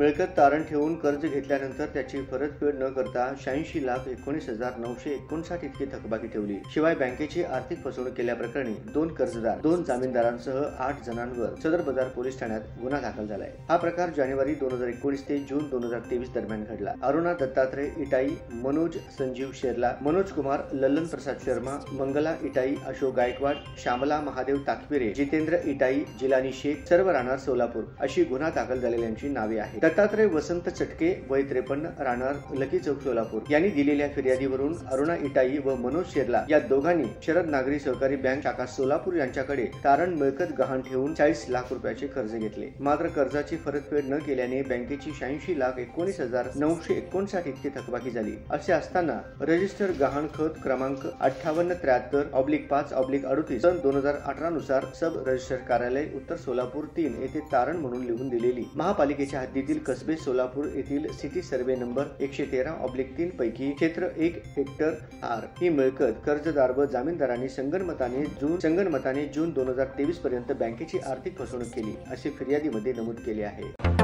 मिळकत तारण ठेवून कर्ज घेतल्यानंतर त्याची परतफेड न करता 86,19,959 इतकी थकबाकी ठेवली। शिवाय बँकेची आर्थिक फसवणूक केल्याप्रकरणी 2 कर्जदार 2 जामीनदारांसह 8 जणांवर सदर बाजार पोलीस ठाण्यात गुन्हा दाखल झालाय। हा प्रकार जानेवारी 2019 ते जून 2023 दरम्यान घडला। अरुणा दत्तात्रय इटाई, मनोज संजीव शेरला, मनोज कुमार, लल्लन प्रसाद शर्मा, मंगला इटाई, अशोक गायकवाड, श्यामला महादेव ताकपिरे, जितेंद्र इटाई, जिलानी शेख सर्व राहणार सोलापूर अशी गुन्हा दाखल झालेल्यांची नावे आहेत। दत्तात्रय वसंत चटके वय 53 राहणार लकी चौक सोलापूर यांनी दिलेल्या फिर्यादीवरून अरुणा इटाई व मनोज शेरला या दोघांनी शरद नागरी सहकारी बँक शाखा सोलापूर यांच्याकडे तारण मिळकत गहाण ठेवून 40 लाख रुपयाचे कर्ज घेतले। मात्र कर्जाची परतफेड न केल्याने बँकेची 86,19,959 इतकी थकबाकी झाली। असे असताना रजिस्टर गहाण खत क्रमांक 5873/5/38 सन 2018 नुसार सब रजिस्टर कार्यालय उत्तर सोलापूर 3 येथे तारण म्हणून लिहून दिलेली महापालिकेच्या हद्दीतील कसबे सोलापूर येथील सिटी सर्वे नंबर 113/3 पैकी क्षेत्र 1 हेक्टर आर ही मिळकत कर्जदार व जामीनदारांनी संगनमताने जून 2023 पर्यंत बँकेची आर्थिक फसवणूक केली असे फिर्यादीमध्ये नमूद केले आहे।